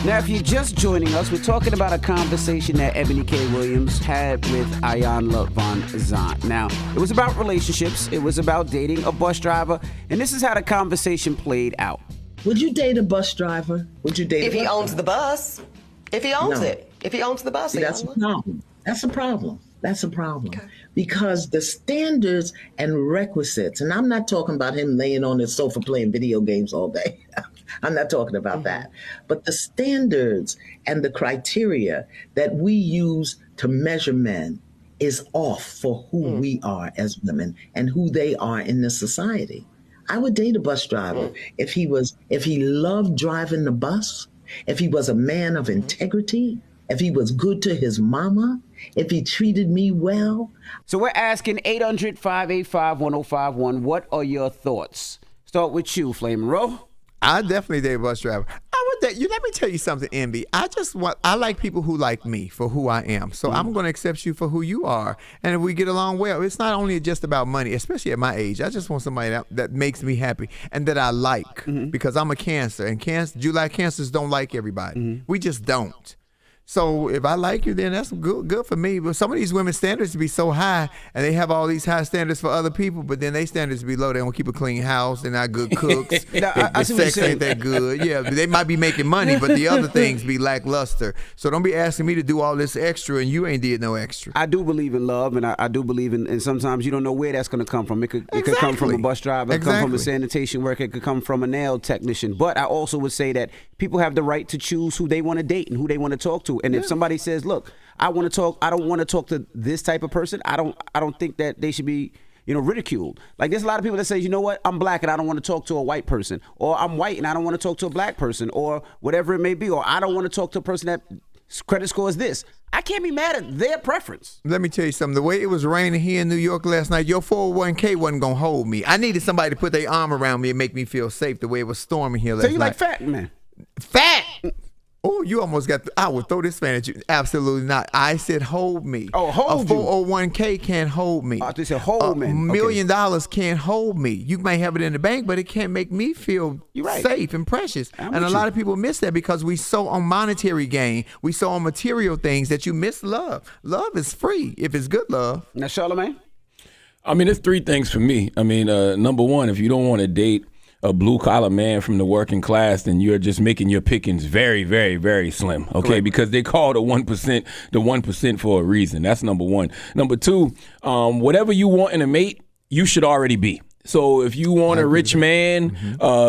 Now, if you're just joining us, we're talking about a conversation that Eboni K. Williams had with Iyanla Vanzant. Now, it was about relationships. It was about dating a bus driver. And this is how the conversation played out. Would you date a bus driver? Would you date if he owns the bus? If he owns it. If he owns the bus, See, that's a problem. That's a problem. Okay. Because the standards and requisites, and I'm not talking about him laying on his sofa playing video games all day. I'm not talking about that. But the standards and the criteria that we use to measure men is off for who we are as women and who they are in this society. I would date a bus driver if he loved driving the bus, if he was a man of integrity, if he was good to his mama, if he treated me well. So we're asking 800-585-1051, what are your thoughts? Start with you, Flame Row. I definitely date a bus driver. Let me tell you something, Envy. I like people who like me for who I am. So I'm going to accept you for who you are. And if we get along well, it's not only just about money, especially at my age. I just want somebody that makes me happy and that I like because I'm a Cancer. And July Cancers don't like everybody. We just don't. So if I like you, then that's good for me. But some of these women's standards be so high, and they have all these high standards for other people, but then they standards be low. They don't keep a clean house. They're not good cooks. The sex ain't that good. Yeah, they might be making money, but the other things be lackluster. So don't be asking me to do all this extra, and you ain't did no extra. I do believe in love, and I do believe in, and sometimes you don't know where that's going to come from. It could come from a bus driver, it could come from a sanitation worker, it could come from a nail technician. But I also would say that people have the right to choose who they want to date and who they want to talk to. And if somebody says, look, I don't want to talk to this type of person, I don't think that they should be, ridiculed. Like there's a lot of people that say, you know what, I'm black and I don't want to talk to a white person, or I'm white and I don't want to talk to a black person, or whatever it may be, or I don't want to talk to a person that credit score is this. I can't be mad at their preference. Let me tell you something. The way it was raining here in New York last night, your 401k wasn't going to hold me. I needed somebody to put their arm around me and make me feel safe the way it was storming here last night. So you like fat, man? Fat? Oh, you almost got I would throw this fan at you. Absolutely not. I said hold me. Oh, hold you. A 401k can't hold me. I just said hold me. $1 million can't hold me. You may have it in the bank, but it can't make me feel safe and precious. And a lot of people miss that because we so on monetary gain. We so on material things that you miss love. Love is free if it's good love. Now, Charlamagne? I mean, there's three things for me. I mean, number one, if you don't want to date a blue-collar man from the working class, then you're just making your pickings very, very, very slim, okay? Correct. Because they call the 1% for a reason. That's number one. Number two, whatever you want in a mate, you should already be. So if you want a rich man,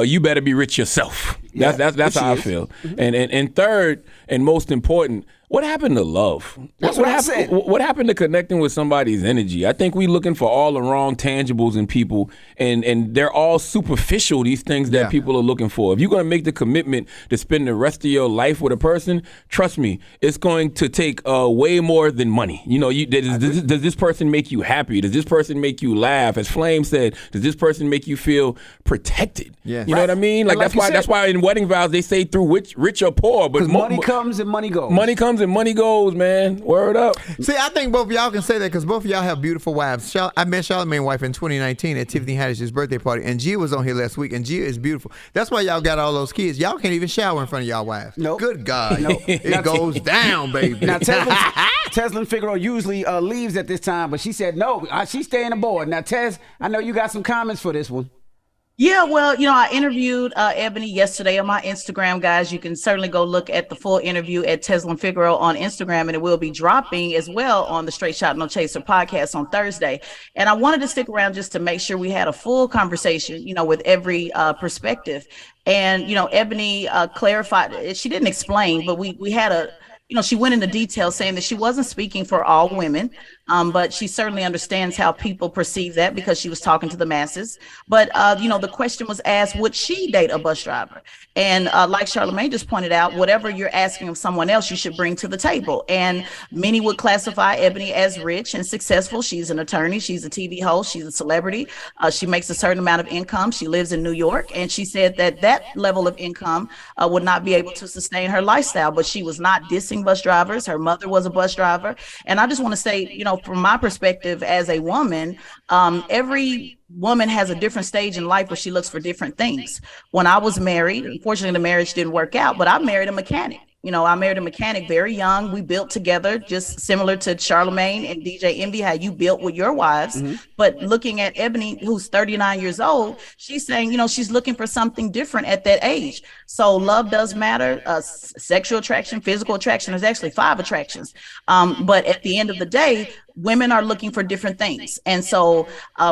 you better be rich yourself. That's how I feel. And third, and most important, what happened to love? That's what I said. What happened to connecting with somebody's energy? I think we're looking for all the wrong tangibles in people, and they're all superficial, these things that people are looking for. If you're going to make the commitment to spend the rest of your life with a person, trust me, it's going to take way more than money. Does this person make you happy? Does this person make you laugh? As Flame said, does this person make you feel protected? Yeah. You know what I mean? Like that's why in wedding vows they say through rich or poor. Because money comes and money goes. Money comes and money goes, man. Word up. See, I think both of y'all can say that because both of y'all have beautiful wives. I met Charlamagne's wife in 2019 at Tiffany Haddish's birthday party, and Gia was on here last week, and Gia is beautiful. That's why y'all got all those kids. Y'all can't even shower in front of y'all wives. Nope. Good God. Nope. It goes down, baby. Now, Tesla Figaro usually leaves at this time, but she said no, she's staying aboard. Now, Tez, I know you got some comments for this one. Yeah, well, I interviewed Eboni yesterday on my Instagram, guys. You can certainly go look at the full interview at Tesla Figaro on Instagram, and it will be dropping as well on the Straight Shot No Chaser podcast on Thursday. And I wanted to stick around just to make sure we had a full conversation, with every perspective. And, Eboni clarified, she didn't explain, but we had she went into detail saying that she wasn't speaking for all women, but she certainly understands how people perceive that because she was talking to the masses. But, the question was asked, would she date a bus driver? And like Charlamagne just pointed out, whatever you're asking of someone else, you should bring to the table. And many would classify Eboni as rich and successful. She's an attorney. She's a TV host. She's a celebrity. She makes a certain amount of income. She lives in New York. And she said that level of income would not be able to sustain her lifestyle. But she was not dissing bus drivers. Her mother was a bus driver. And I just want to say, from my perspective as a woman, every woman has a different stage in life where she looks for different things. When I was married, unfortunately, the marriage didn't work out, but I married a mechanic. I married a mechanic very young. We built together, just similar to Charlamagne and DJ Envy, how you built with your wives. Mm-hmm. But looking at Eboni, who's 39 years old, she's saying, she's looking for something different at that age. So love does matter. Sexual attraction, physical attraction, there's actually 5 attractions. But at the end of the day, women are looking for different things. And so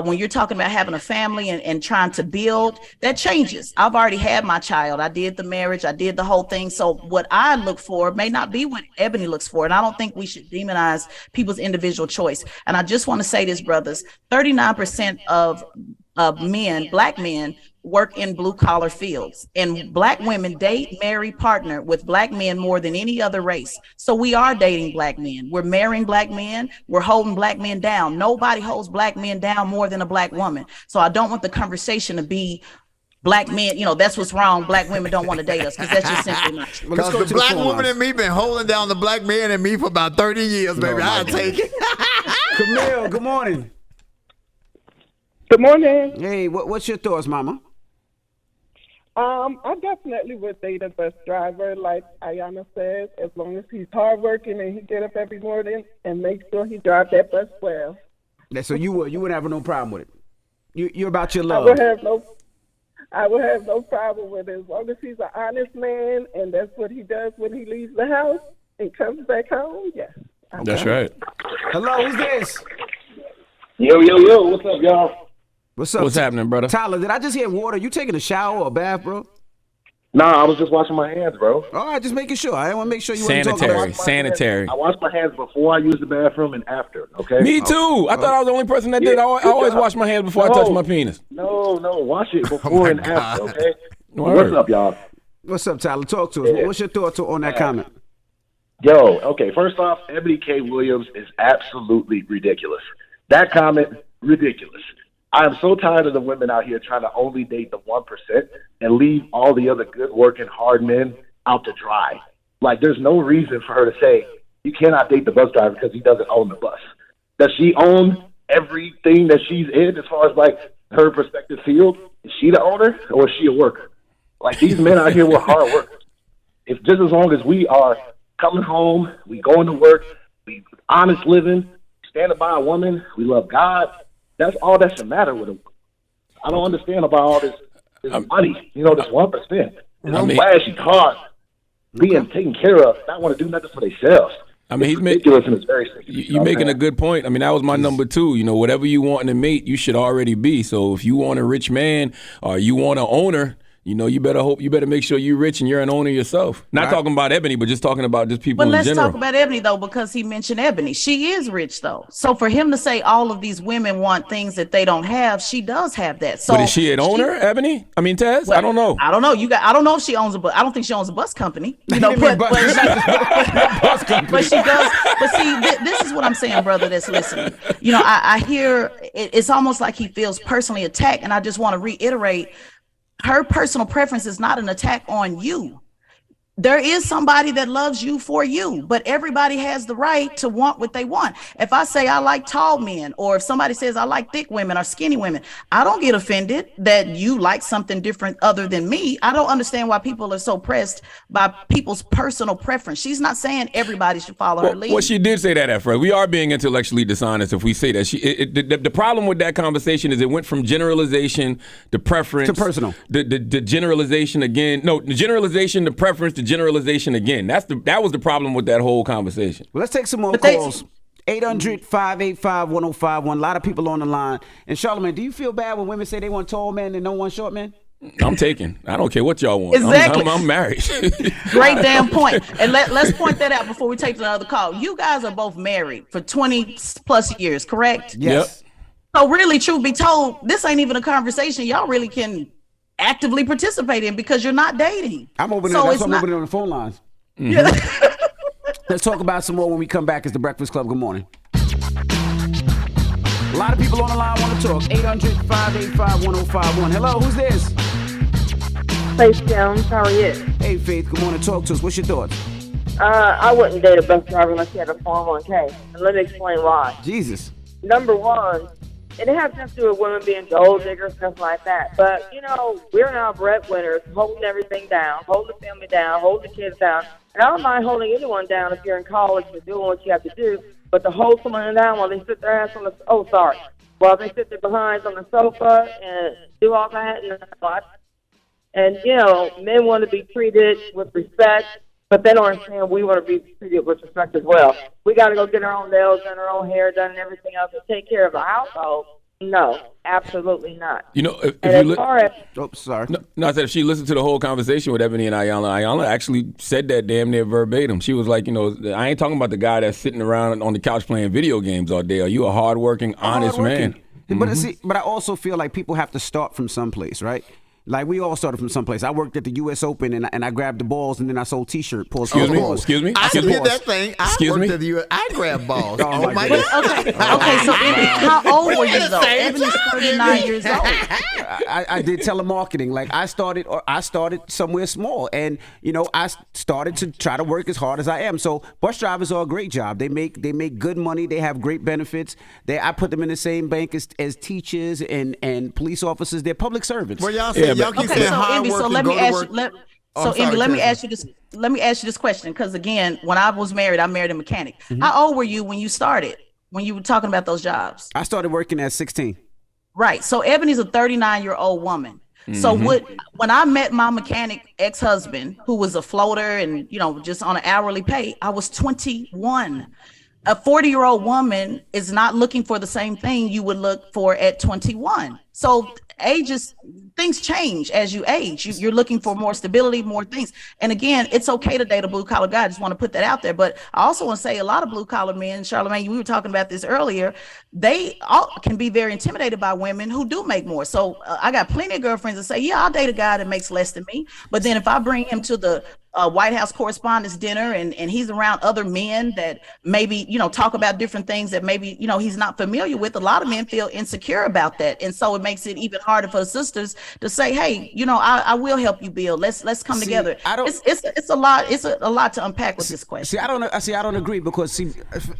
when you're talking about having a family and trying to build, that changes. I've already had my child. I did the marriage. I did the whole thing. So what I look for may not be what Eboni looks for. And I don't think we should demonize people's individual choice. And I just want to say this, brothers, 39% of men, Black men, work in blue collar fields, and Black women date, marry, partner with Black men more than any other race. So we are dating Black men. We're marrying Black men. We're holding Black men down. Nobody holds Black men down more than a Black woman. So I don't want the conversation to be Black men, that's what's wrong. Black women don't want to date us, because that's just simply not true. Because the Black woman in me been holding down the Black man in me for about 30 years, baby. I'll take it. Camille, good morning. Good morning. Hey, what's your thoughts, Mama? I definitely would date a bus driver, like Iyanla says, as long as he's hardworking and he get up every morning and make sure he drives that bus well. So you wouldn't have no problem with it. You're about your love. I would have no problem with it as long as he's an honest man and that's what he does when he leaves the house and comes back home. Yes. Okay. That's right. Hello, who's this? Yo, what's up, y'all? What's up? What's happening, brother? Tyler, did I just hear water? You taking a shower or a bath, bro? Nah, I was just washing my hands, bro. All right, just making sure. I want to make sure you sanitary. I wash my hands before I use the bathroom and after, okay? Me too. I thought I was the only person that did. I always wash my hands before I touch my penis. No, wash it before and after, okay? What's up, y'all? What's up, Tyler? Talk to us. Yeah. What's your thoughts on that comment? Yo, okay, first off, Eboni K. Williams is absolutely ridiculous. That comment, ridiculous. I am so tired of the women out here trying to only date the 1% and leave all the other good working hard men out to dry. Like, there's no reason for her to say, you cannot date the bus driver because he doesn't own the bus. Does she own everything that she's in as far as, like, her prospective field? Is she the owner or is she a worker? Like, these men out here were hard workers. If just as long as we are coming home, we going to work, we honest living, standing by a woman, we love God, that's all that should matter with them. I don't understand about all this money, this 1%. And I'm flashy cars, being taken care of, not want to do nothing for themselves. I mean, he's ridiculous and it's very sick. You're making a good point. I mean, that was my number 2. Whatever you want in a mate, you should already be. So if you want a rich man or you want an owner, you better make sure you're rich and you're an owner yourself. Not talking about Eboni, but just talking about just people in general. But let's talk about Eboni, though, because he mentioned Eboni. She is rich, though. So for him to say all of these women want things that they don't have, she does have that. So but is she an owner, Eboni? I mean, Tez? Well, I don't know. I don't know. I don't know if she owns a bus. I don't think she owns a bus company. But she does. But see, this is what I'm saying, brother, that's listening. I hear it's almost like he feels personally attacked, and I just want to reiterate, her personal preference is not an attack on you. There is somebody that loves you for you, but everybody has the right to want what they want. If I say I like tall men, or if somebody says I like thick women or skinny women, I don't get offended that you like something different other than me. I don't understand why people are so pressed by people's personal preference. She's not saying everybody should follow her lead. Well, she did say that at first. We are being intellectually dishonest if we say that. The problem with that conversation is it went from generalization to preference to personal. The generalization again. No, the generalization to preference to generalization again. That was the problem with that whole conversation. Well, let's take some more calls. 800-585-1051. A lot of people on the line. And Charlamagne, do you feel bad when women say they want tall men and don't want short men? I'm taking. I don't care what y'all want. Exactly. I'm married. Great damn point. And let's point that out before we take another call. You guys are both married for 20 plus years, correct? Yes. Yep. So really, truth be told, this ain't even a conversation y'all really can actively participate in because you're not dating. I'm opening on the phone lines. Mm-hmm. Yeah. Let's talk about some more when we come back. It's the Breakfast Club. Good morning. A lot of people on the line want to talk. 800-585-1051. Hello, who's this? Faith Jones, how are you? Hey, Faith, good morning. Talk to us. What's your thoughts? I wouldn't date a bus driver unless he had a 401k. And let me explain why. Jesus. Number one, and it has nothing to do with women being gold diggers, stuff like that. But, you know, we're now breadwinners, holding everything down, holding the family down, holding the kids down. And I don't mind holding anyone down if you're in college and doing what you have to do. But to hold someone down while they sit their ass on the, while they sit their behinds on the sofa and do all that and watch. And, you know, men want to be treated with respect, but they don't understand we want to be treated with respect as well. We got to go get our own nails done, our own hair done, and everything else to take care of the household. No, absolutely not. You know, if and you as far as sorry. No, I said if she listened to the whole conversation with Eboni and Iyanla actually said that damn near verbatim. She was like, you know, I ain't talking about the guy that's sitting around on the couch playing video games all day. Are you a hardworking, honest man? But see, but I also feel like people have to start from someplace, right? Like, we all started from someplace. I worked at the U.S. Open, and I grabbed the balls, and then I sold T-shirt. Excuse me. I did that thing. I worked at the U.S. I grabbed balls. Oh, my God. Okay, so how old were you, though? Ebony's 39 years old. I did telemarketing. Like, I started somewhere small, and, you know, I started to try to work as hard as I am. So bus drivers are a great job. They make good money. They have great benefits. I put them in the same bank as teachers and police officers. They're public servants. Well, y'all say y'all keep saying hard work and go to work. Let me ask you this question, because again, when I was married, I married a mechanic. How old were you when you started? When you were talking about those jobs? I started working at 16. Right. So Ebony's a 39-year-old woman. So when I met my mechanic ex-husband, who was a floater and, you know, just on an hourly pay, I was 21. A 40-year-old woman is not looking for the same thing you would look for at 21. So things change as you age. You're looking for more stability, more things. And again, it's okay to date a blue collar guy. I just want to put that out there. But I also want to say a lot of blue collar men, Charlamagne, we were talking about this earlier, they all can be very intimidated by women who do make more. So I got plenty of girlfriends that say, yeah, I'll date a guy that makes less than me. But then if I bring him to the White House Correspondents' Dinner and he's around other men that maybe, you know, talk about different things that maybe, you know, he's not familiar with, a lot of men feel insecure about that. And so it makes it even harder for sisters to say, hey, you know, I will help you build. Let's come together. It's a lot to unpack with this question. I don't agree, because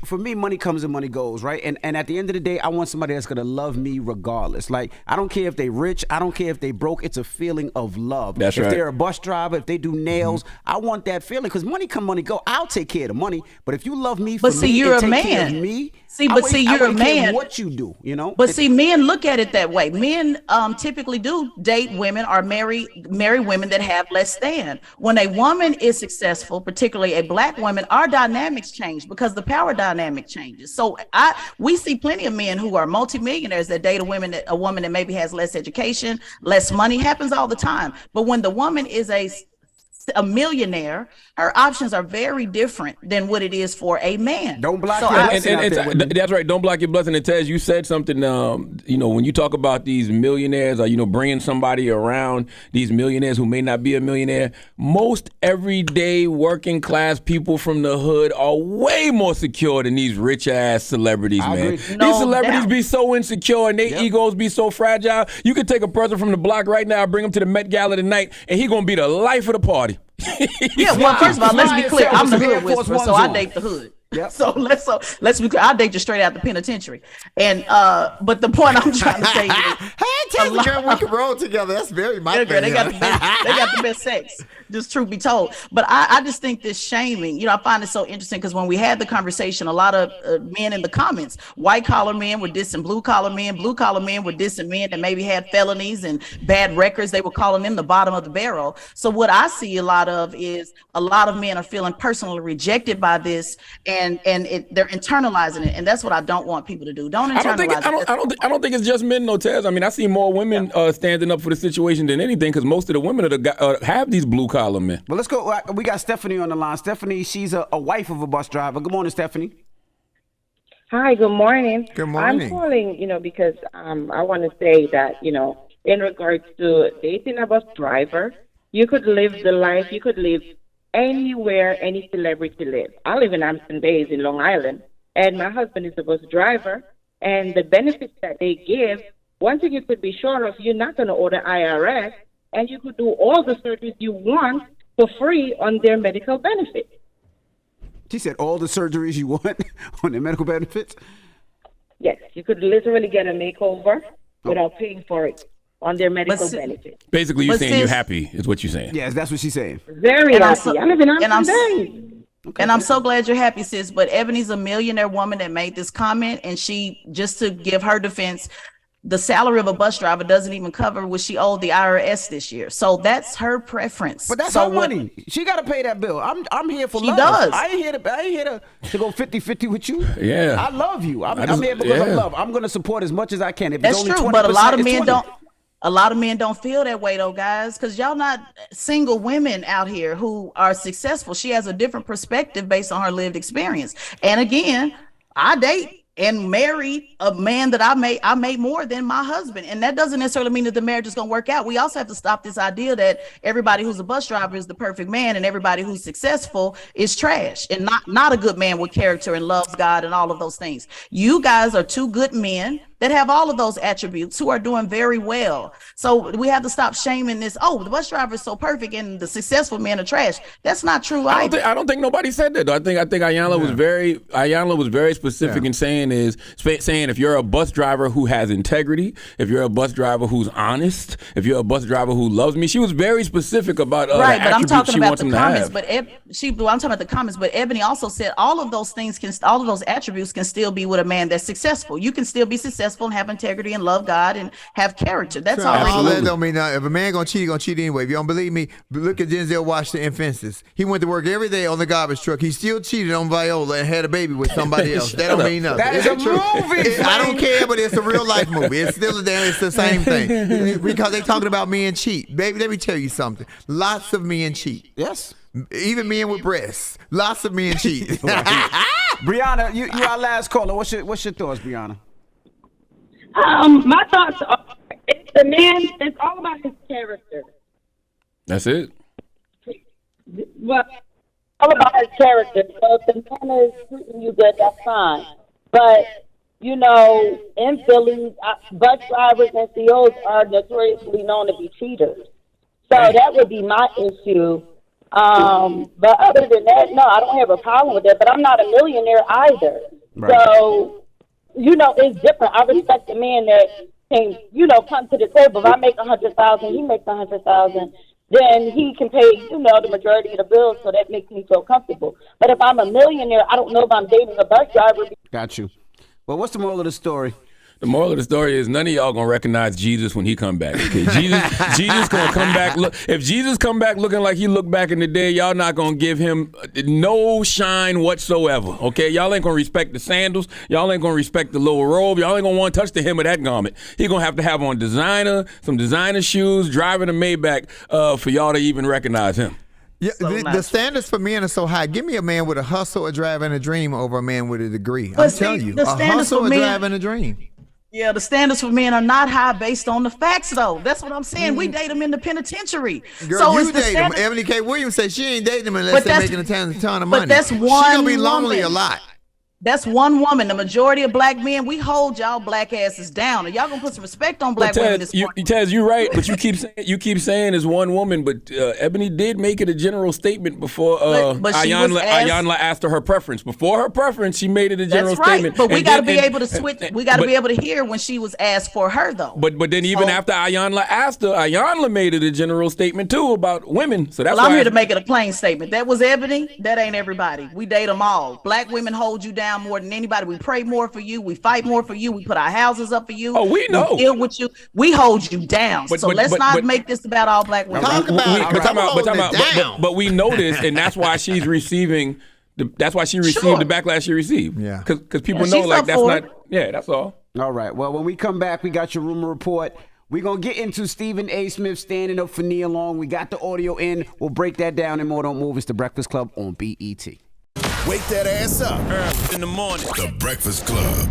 for me, money comes and money goes, right? And at the end of the day, I want somebody that's gonna love me regardless. Like, I don't care if they rich, I don't care if they broke. It's a feeling of love. That's right. If they're a bus driver, if they do nails, I want that feeling, because money come, money go. I'll take care of the money, but if you love me for me you're and a take care of man. me, You're a man. What you do, you know? But see, men look at it that way. Men typically do date women or marry women that have less than. When a woman is successful, particularly a black woman, our dynamics change because the power dynamic changes. So we see plenty of men who are multimillionaires that date a woman that maybe has less education, less money. Happens all the time. But when the woman is a millionaire, her options are very different than what it is for a man. Don't block your blessing. That's right. Don't block your blessing. And Tez, you said something, you know, when you talk about these millionaires or, you know, bringing somebody around these millionaires who may not be a millionaire, most everyday working class people from the hood are way more secure than these rich ass celebrities, man. These celebrities be so insecure and their egos be so fragile. You could take a person from the block right now, bring him to the Met Gala tonight, and he gonna be the life of the party. Yeah, well, first of all, let's be clear. I'm the hood whisperer, so I date the hood. Yep. So let's be clear. I date you straight out the penitentiary. And but the point I'm trying to say is, hey, girl, we can roll together. That's very my thing. They got the best sex. Just truth be told. But I just think this shaming, you know, I find it so interesting because when we had the conversation, a lot of men in the comments, white collar men were dissing blue collar men were dissing men that maybe had felonies and bad records. They were calling them the bottom of the barrel. So what I see a lot of is a lot of men are feeling personally rejected by this, and they're internalizing it, and that's what I don't want people to do. Don't internalize it. I don't think it's just men, no, Tez. I mean, I see more women standing up for the situation than anything, because most of the women have these blue collar men. Well, let's go. We got Stephanie on the line. Stephanie, she's a wife of a bus driver. Good morning, Stephanie. Hi, good morning. Good morning. I'm calling, because I want to say that, in regards to dating a bus driver, you could live the life, you could live anywhere any celebrity lives. I live in Hampton Bays in Long Island, and my husband is a bus driver, and the benefits that they give, one thing you could be sure of, you're not going to order IRS, and you could do all the surgeries you want for free on their medical benefits. She said all the surgeries you want on the medical benefits? Yes, you could literally get a makeover without paying for it on their medical benefits. Basically, you're saying you're happy, is what you're saying. Yes, that's what she's saying. Very happy. I live in Amsterdam. And I'm so glad you're happy, sis. But Ebony's a millionaire woman that made this comment, and she, just to give her defense, the salary of a bus driver doesn't even cover what she owed the IRS this year. So that's her preference. But that's her money. She got to pay that bill. I'm here for love. She does. I ain't here to go 50-50 with you. Yeah. I love you. I'm here because of love. I'm going to support as much as I can. If that's it's only true, 20%, but a lot of men 20. don't. A lot of men don't feel that way though, guys, because y'all not single women out here who are successful. She has a different perspective based on her lived experience. And again, I date and married a man that I made more than my husband. And that doesn't necessarily mean that the marriage is going to work out. We also have to stop this idea that everybody who's a bus driver is the perfect man and everybody who's successful is trash and not a good man with character and loves God and all of those things. You guys are two good men that have all of those attributes who are doing very well. So we have to stop shaming this. Oh, the bus driver is so perfect and the successful men are trash. That's not true. I don't think nobody said that though. I think Iyanla was very specific in saying if you're a bus driver who has integrity, if you're a bus driver who's honest, if you're a bus driver who loves me, she was very specific about the right. But I'm talking about the comments. But I'm talking about the comments. But Ebony also said all of those attributes can still be with a man that's successful. You can still be successful and have integrity and love God and have character. That's all that don't mean nothing. If a man gonna cheat anyway. If you don't believe me, look at Denzel Washington in Fences. He went to work every day on the garbage truck. He still cheated on Viola and had a baby with somebody else. That don't mean nothing. That is a movie. I don't care, but it's a real life movie. It's still it's the same thing. Because they talking about men cheat. Baby, let me tell you something. Lots of men cheat. Yes. Even men with breasts. Lots of men cheat. Brianna, you our last caller. What's your thoughts, Brianna? My thoughts are, the man, it's all about his character. That's it. Well, all about his character. So if the man is treating you good, that's fine. But, in Philly, bus drivers and CEOs are notoriously known to be cheaters. So that would be my issue. But other than that, no, I don't have a problem with that. But I'm not a millionaire either. Right. So, it's different. I respect the man that can, come to the table. If I make $100,000, he makes $100,000, then he can pay, the majority of the bills. So that makes me feel comfortable. But if I'm a millionaire, I don't know if I'm dating a bus driver. Got you. Well, what's the moral of the story? The moral of the story is none of y'all gonna recognize Jesus when he come back. Okay, Jesus gonna come back. If Jesus come back looking like he looked back in the day, y'all not gonna give him no shine whatsoever. Okay, y'all ain't gonna respect the sandals. Y'all ain't gonna respect the little robe. Y'all ain't gonna want to touch the hem of that garment. He gonna have to have on some designer shoes, driving a Maybach for y'all to even recognize him. Yeah, the standards for men are so high. Give me a man with a hustle, a drive, and a dream over a man with a degree. I'm telling you, a hustle, a drive, and a dream. Yeah, the standards for men are not high based on the facts, though. That's what I'm saying. We date them in the penitentiary. Girl, so you date them. Ebony K. Williams said she ain't dating them unless they're making a ton of money. But that's one She's going to be lonely a lot. That's one woman. The majority of black men, we hold y'all black asses down. And y'all gonna put some respect on black women this morning. Taz, you're right, but you keep saying it's one woman, but Ebony did make it a general statement before Iyanla asked her preference. Before her preference, she made it a general statement. But we gotta be able to switch. We gotta be able to hear when she was asked for her though. But then even after Iyanla asked her, Iyanla made it a general statement too about women. So that's why I'm here to make it a plain statement. That was Ebony. That ain't everybody. We date them all. Black women hold you down more than anybody. We pray more for you. We fight more for you. We put our houses up for you. Oh, we know. We deal with you. We hold you down. So let's not make this about all black women. But we know this, and that's why she's receiving. That's why she received the backlash she received. Yeah, because people know like that's not. Yeah, that's all. All right. Well, when we come back, we got your rumor report. We're going to get into Stephen A. Smith standing up for Nia Long. We got the audio in. We'll break that down and more. Don't move. It's The Breakfast Club on BET. Wake that ass up early in the morning. The Breakfast Club.